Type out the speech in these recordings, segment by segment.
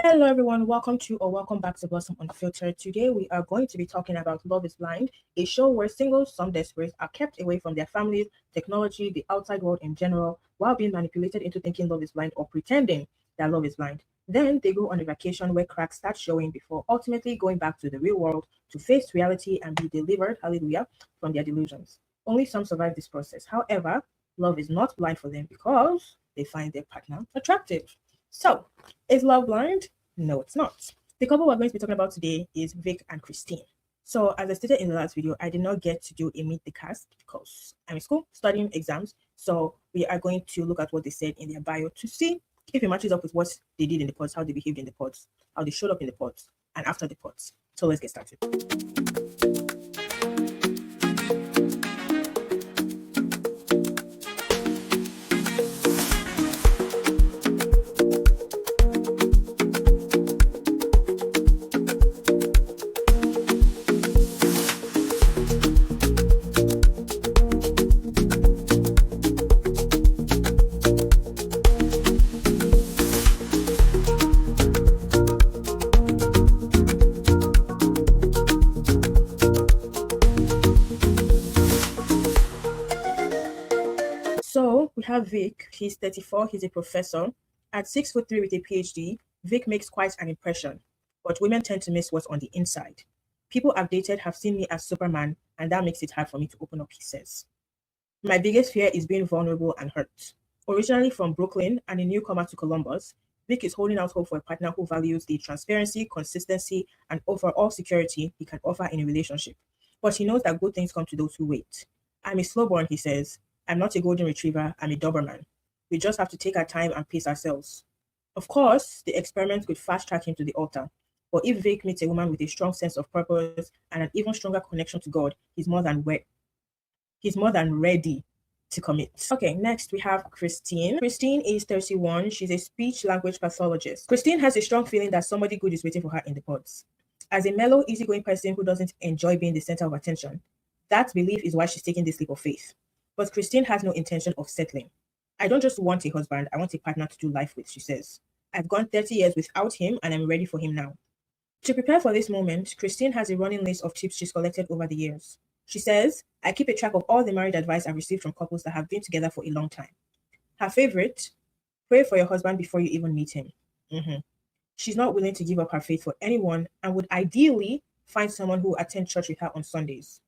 Hello, everyone. Welcome back to Blossom Unfiltered. Today, we are going to be talking about Love is Blind, a show where singles, some desperate, are kept away from their families, technology, the outside world in general, while being manipulated into thinking love is blind or pretending that love is blind. Then they go on a vacation where cracks start showing before ultimately going back to the real world to face reality and be delivered, hallelujah, from their delusions. Only some survive this process. However, love is not blind for them because they find their partner attractive. So, is love blind? No, it's not. The couple we're going to be talking about today is Vic and Christine. So, as I stated in the last video, I did not get to do a meet the cast because I'm in school studying exams. So, we are going to look at what they said in their bio to see if it matches up with what they did in the pods, how they behaved in the pods, how they showed up in the pods, and after the pods. So, let's get started. So we have Vic. He's 34. He's a professor. At 6'3" with a PhD, Vic makes quite an impression. But women tend to miss what's on the inside. People I've dated have seen me as Superman, and that makes it hard for me to open up, he says. My biggest fear is being vulnerable and hurt. Originally from Brooklyn and a newcomer to Columbus, Vic is holding out hope for a partner who values the transparency, consistency, and overall security he can offer in a relationship. But he knows that good things come to those who wait. I'm a slowborn, he says. I'm not a golden retriever, I'm a Doberman. We just have to take our time and pace ourselves. Of course, the experiment could fast track him to the altar. But if Vic meets a woman with a strong sense of purpose and an even stronger connection to God, he's more than ready to commit. Okay, next we have Christine. Christine is 31. She's a speech language pathologist. Christine has a strong feeling that somebody good is waiting for her in the pods. As a mellow, easygoing person who doesn't enjoy being the center of attention, that belief is why she's taking this leap of faith. But Christine has no intention of settling. I don't just want a husband, I want a partner to do life with, she says. I've gone 30 years without him and I'm ready for him now. To prepare for this moment, Christine has a running list of tips she's collected over the years. She says, I keep a track of all the married advice I've received from couples that have been together for a long time. Her favorite, pray for your husband before you even meet him. She's not willing to give up her faith for anyone and would ideally find someone who attends church with her on Sundays.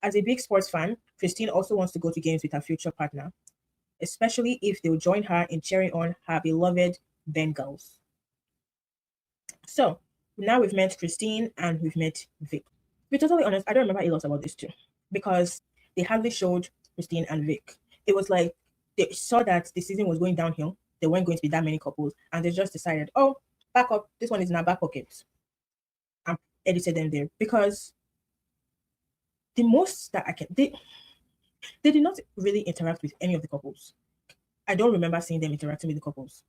As a big sports fan, Christine also wants to go to games with her future partner, especially if they'll join her in cheering on her beloved Bengals. So, now we've met Christine and we've met Vic. To be totally honest, I don't remember a lot about this too because they hardly showed Christine and Vic. It was like they saw that the season was going downhill. There weren't going to be that many couples, and they just decided, oh, back up. This one is in our back pocket, and edited them there because the most that I can they did not really interact with any of the couples. I don't remember seeing them interacting with the couples.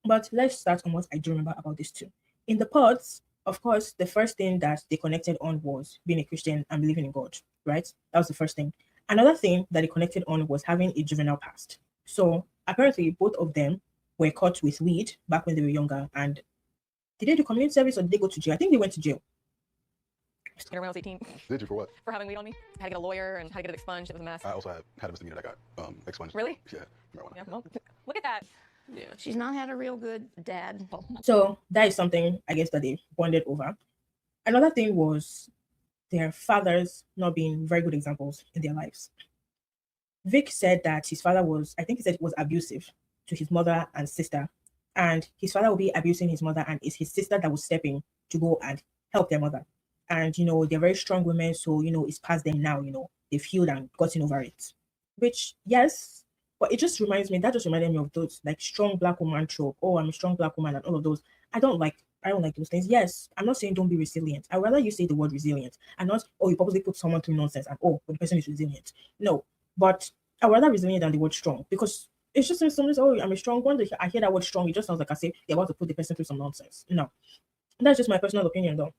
But let's start on what I do remember about this too. In the pods, of course, the first thing that they connected on was being a Christian and believing in God, right? That was the first thing. Another thing that they connected on was having a juvenile past. So apparently, both of them were caught with weed back when they were younger. And did they do community service or did they go to jail? I think they went to jail. When I was 18. Did you for what? For having weed on me. I had to get a lawyer and had to get it expunged. It was a mess. I also had a misdemeanor that got expunged. Really? Yeah, marijuana. Yeah, well, look at that. Yeah, she's not had a real good dad. So that is something I guess that they bonded over. Another thing was their fathers not being very good examples in their lives. Vic said that his father was, I think he said it was abusive to his mother and sister. And his father will be abusing his mother, and it's his sister that was stepping to go and help their mother. And, they're very strong women, so, it's past them now, they've healed and gotten over it. Which, yes, but that just reminded me of those, like, strong black woman trope. Oh, I'm a strong black woman and all of those. I don't like those things. Yes, I'm not saying don't be resilient. I'd rather you say the word resilient and not, oh, you purposely put someone through nonsense and, oh, but the person is resilient. No, but I'd rather resilient than the word strong because it's just something, oh, I'm a strong one. I hear that word strong. It just sounds like I say you're about to put the person through some nonsense. No, that's just my personal opinion though.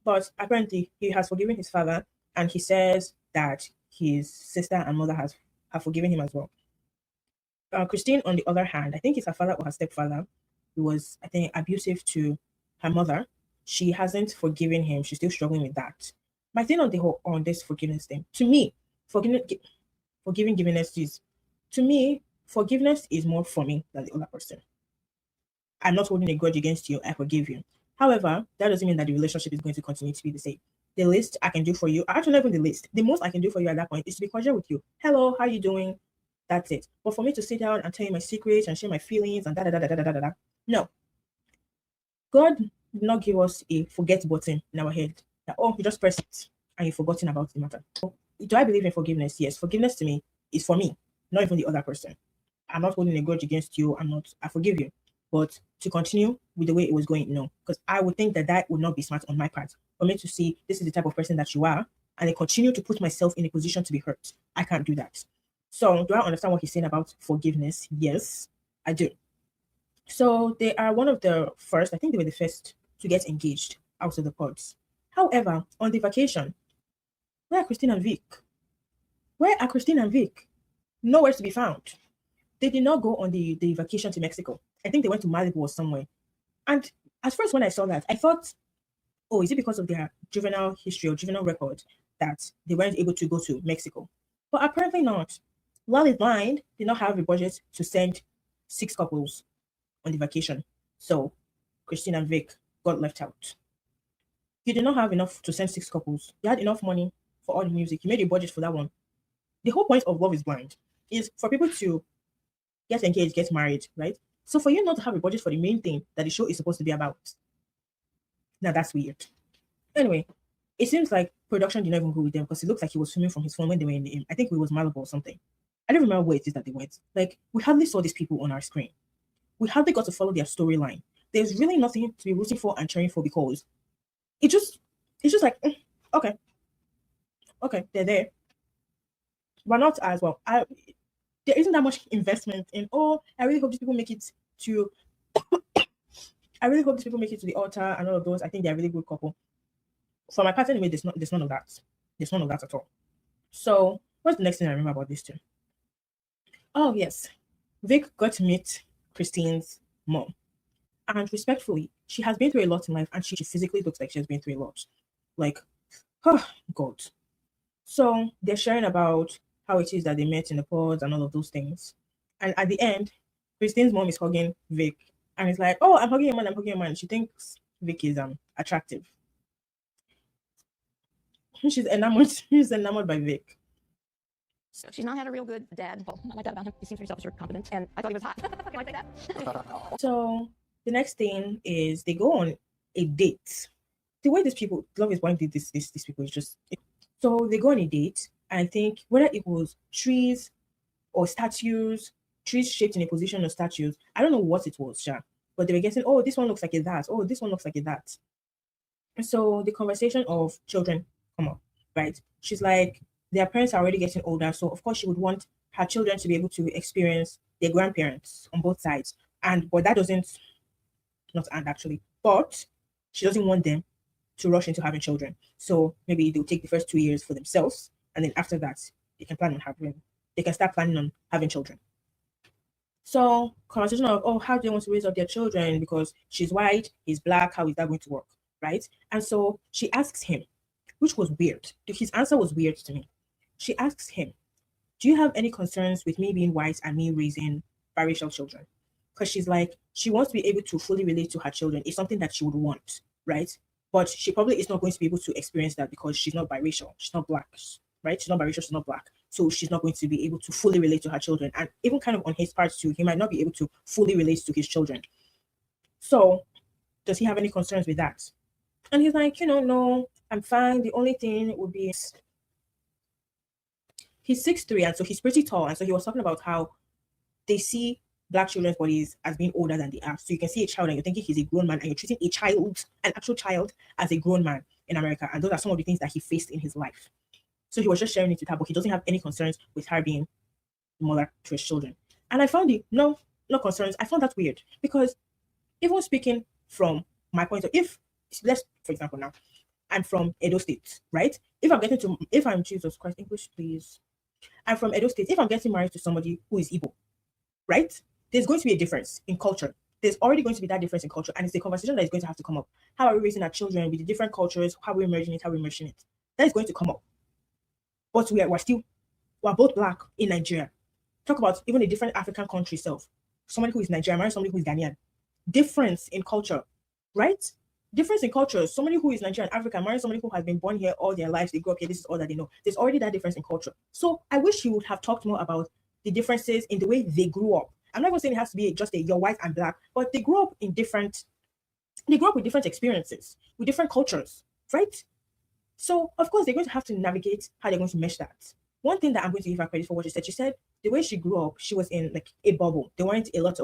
But apparently he has forgiven his father and he says that his sister and mother have forgiven him as well. Christine, on the other hand, I think it's her father or her stepfather, he was, I think, abusive to her mother. She hasn't forgiven him. She's still struggling with that. My thing on the whole on this forgiveness thing, to me, forgiveness is, to me, forgiveness is more for me than the other person. I'm not holding a grudge against you. I forgive you. However, that doesn't mean that the relationship is going to continue to be the same. The least I can do for you, actually not even the least, the most I can do for you at that point is to be cordial with you. Hello, how are you doing? That's it. But for me to sit down and tell you my secrets and share my feelings and da da da da da da da da, no. God did not give us a forget button in our head that, oh, you just press it and you've forgotten about the matter. Do I believe in forgiveness? Yes. Forgiveness to me is for me, not even the other person. I'm not holding a grudge against you. I forgive you. But to continue with the way it was going, no. Because I would think that that would not be smart on my part. For me to see this is the type of person that you are, and I continue to put myself in a position to be hurt. I can't do that. So do I understand what he's saying about forgiveness? Yes, I do. So they are one of the first, I think they were the first to get engaged out of the pods. However, on the vacation, where are Christine and Vic? Where are Christine and Vic? Nowhere to be found. They did not go on the vacation to Mexico. I think they went to Malibu or somewhere. And at first when I saw that, I thought, oh, is it because of their juvenile history or juvenile record that they weren't able to go to Mexico? But apparently not. Lal is Blind did not have a budget to send 6 couples on the vacation. So Christine and Vic got left out. You did not have enough to send 6 couples. You had enough money for all the music. You made a budget for that one. The whole point of Love is Blind is for people to get engaged, get married, right? So for you not to have a budget for the main thing that the show is supposed to be about, now that's weird. Anyway, it seems like production did not even go with them because it looks like he was filming from his phone when they were in the, I think it was Malibu or something. I don't remember where it is that they went. Like, we hardly saw these people on our screen. We hardly got to follow their storyline. There's really nothing to be rooting for and cheering for because it's just okay, they're there. But not as well. There isn't that much investment in, oh, I really hope these people make it to I really hope these people make it to the altar and all of those. I think they're a really good couple. For my part anyway, there's none of that. There's none of that at all. So what's the next thing I remember about this too? Oh yes. Vic got to meet Christine's mom. And respectfully, she has been through a lot in life and she physically looks like she has been through a lot. Like, oh God. So they're sharing about how it is that they met in the pods and all of those things. And at the end, Christine's mom is hugging Vic. And it's like, oh, I'm hugging a man. She thinks Vic is attractive. She's enamored by Vic. So she's not had a real good dad. Well, I like that about him. He seems pretty self-assured, confident, and I thought he was hot. Can I say that? So the next thing is they go on a date. The way these people, Love is Blind did these people is just, so they go on a date. And I think whether it was trees or statues, trees shaped in a position of statues, I don't know what it was, sure. But they were getting, oh, this one looks like a that. Oh, this one looks like a that. And so the conversation of children come up, right? She's like, their parents are already getting older. So of course she would want her children to be able to experience their grandparents on both sides. But that doesn't, not and actually, but she doesn't want them to rush into having children. So maybe they'll take the first 2 years for themselves. And then after that, they can start planning on having children. So conversation of, oh, how do they want to raise up their children? Because she's white, he's black, how is that going to work? Right? And so she asks him, which was weird. His answer was weird to me. She asks him, do you have any concerns with me being white and me raising biracial children? Because she's like, she wants to be able to fully relate to her children. It's something that she would want, right? But she probably is not going to be able to experience that because she's not biracial. She's not black, right? She's not biracial, she's not black. So she's not going to be able to fully relate to her children. And even kind of on his part too, he might not be able to fully relate to his children. So does he have any concerns with that? And he's like, no, I'm fine. The only thing would be he's 6'3", and so he's pretty tall. And so he was talking about how they see black children's bodies as being older than they are. So you can see a child and you're thinking he's a grown man, and you're treating a child, an actual child, as a grown man in America. And those are some of the things that he faced in his life. So he was just sharing it with her, but he doesn't have any concerns with her being the mother to his children. And I found it, no concerns. I found that weird because even speaking from my point of, let's, for example, now, I'm from Edo State, right? If I'm Jesus Christ, English, please. I'm from Edo State. If I'm getting married to somebody who is Igbo, right? There's going to be a difference in culture. there's already going to be that difference in culture, and it's a conversation that is going to have to come up. How are we raising our children with the different cultures? How are we merging it? How are we merging it? That is going to come up. But we're both black in Nigeria. Talk about even a different African country self. Somebody who is Nigerian, marry somebody who is Ghanaian. Difference in culture, right? Difference in culture. Somebody who is Nigerian, African, marry somebody who has been born here all their lives. They grew up here. This is all that they know. There's already that difference in culture. So I wish you would have talked more about the differences in the way they grew up. I'm not even saying it has to be just you're white and black, but they grew up with different experiences, with different cultures, right? So of course they're going to have to navigate how they're going to mesh that. One thing that I'm going to give her credit for what she said the way she grew up, she was in like a bubble. There wasn't a lot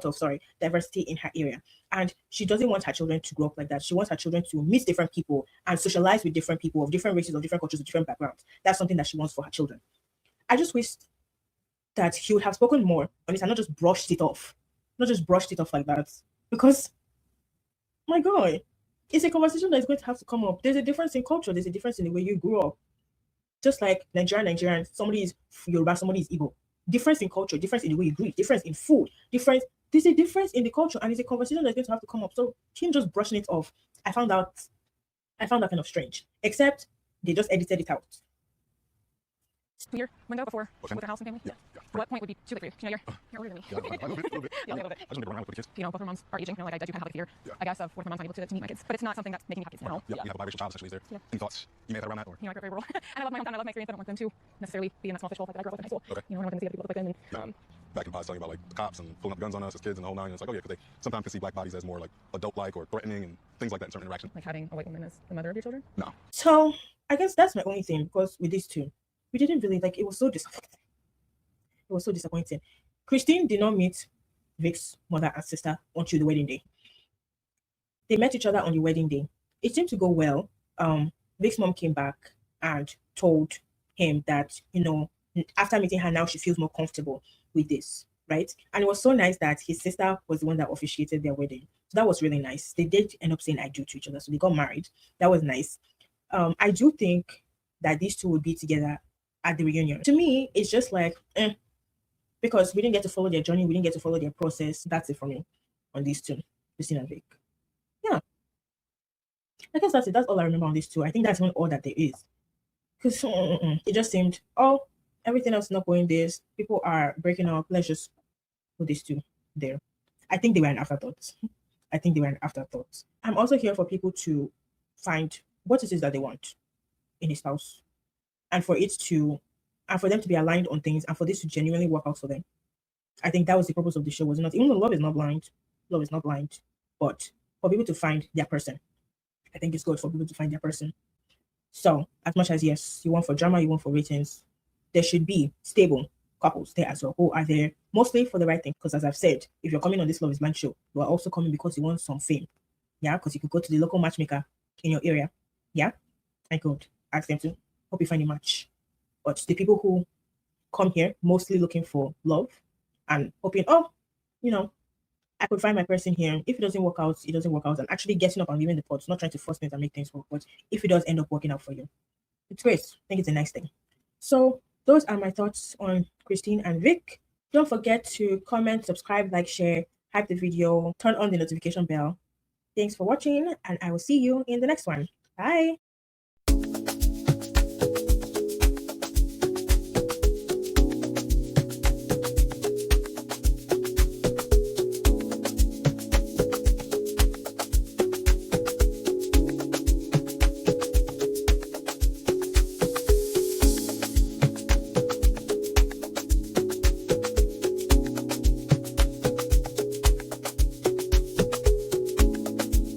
of diversity in her area. And she doesn't want her children to grow up like that. She wants her children to meet different people and socialize with different people of different races, of different cultures, of different backgrounds. That's something that she wants for her children. I just wish that he would have spoken more on it and not just brushed it off. Not just brushed it off like that. Because, my God, it's a conversation that is going to have to come up. There's a difference in culture. There's a difference in the way you grew up. Just like Nigerian, somebody is Yoruba, somebody is Igbo. Difference in culture, difference in the way you greet, difference in food, difference. There's a difference in the culture, and it's a conversation that's going to have to come up. So him just brushing it off, I found that kind of strange. Except they just edited it out. To your window before Okay. with your house and family? Yeah. What point would be too late for you? You know, you're older than me. Yeah, a little bit. Yeah, a little bit. I just want to run around with the kids. You know, both of our moms are aging. You know, like I do kind of have a fear, Yeah. I guess, of what if my mom's not able to meet my kids. But it's not something that's making me happy. You know? Yeah, you have a biracial child essentially. Is there Yeah. any thoughts you may have had around that? Or? You know, I grew up very rural. And I love my hometown. I love my experience. I don't want them to necessarily be in that small fishbowl like I grew up in high school. Okay. You know, I don't want them to see other people look like them. And, Back in pods telling about like the cops and pulling up guns on us as kids and the whole nine. And it's like, oh yeah, because they sometimes can see black bodies as more like adult-like or threatening and things like that in certain interactions. like having a white woman as the mother of your children. No. So I guess that's my only thing, because with these two, we didn't really it was so disappointing. It was so disappointing. Christine did not meet Vic's mother and sister until the wedding day. They met each other on the wedding day. It seemed to go well. Vic's mom came back and told him that, after meeting her now, she feels more comfortable with this, right? And it was so nice that his sister was the one that officiated their wedding. So that was really nice. They did end up saying I do to each other. So they got married. That was nice. I do think that these two would be together at the reunion. To me, it's just like, because we didn't get to follow their journey, we didn't get to follow their process. That's it for me on these two, Christine and Vic. Yeah. I guess that's it. That's all I remember on these two. I think that's even all that there is. Because it just seemed, everything else is not going this. People are breaking up. Let's just put these two there. I think they were an afterthought. I'm also here for people to find what it is that they want in a spouse, and for them to be aligned on things, and for this to genuinely work out for them. I think that was the purpose of the show, was it not? Even though love is not blind, but for people to find their person. I think it's good for people to find their person. So, as much as yes, you want for drama, you want for ratings, there should be stable couples there as well, who are there mostly for the right thing. Because as I've said, if you're coming on this Love is Blind show, you are also coming because you want some fame. Yeah, because you could go to the local matchmaker in your area. Yeah, I could ask them to help you find a match. But the people who come here mostly looking for love and hoping, I could find my person here. If it doesn't work out, it doesn't work out. And actually getting up and leaving the pot, not trying to force things and make things work. But if it does end up working out for you, it's great. I think it's a nice thing. So those are my thoughts on Christine and Vic. Don't forget to comment, subscribe, like, share, hype the video, turn on the notification bell. Thanks for watching, and I will see you in the next one. Bye.